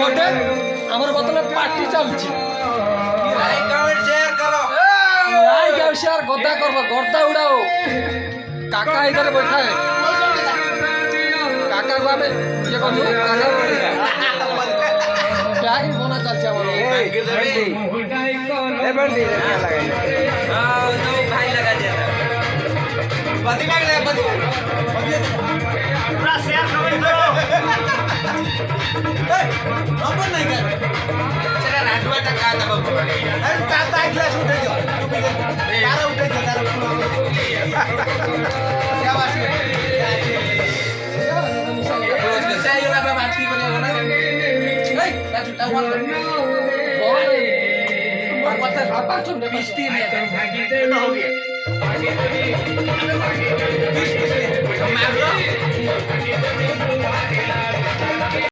छोटे আমার বদলে পার্টি চলছে লাইক কমেন্ট শেয়ার করো লাইক আর শেয়ার গদ্দা করবো গর্দা উড়াও কাকা ইধারে बैठा है কাকা को আমি ইয়ে করবো কাকা ব্যাগ বনা চলছে আমার भाई लगा दिया बदी बैग ले बदी पूरा शेयर कमेंट करो नंबर नहीं कर चला राडवा टका आता बाबू अरे काता ग्लास उठे जाओ तारा उठे जाओ तारा क्या बात है saya yo apa mati ko na hey tatu tawal What the apa tu pisti ni ada itu हो गया pisti मार लो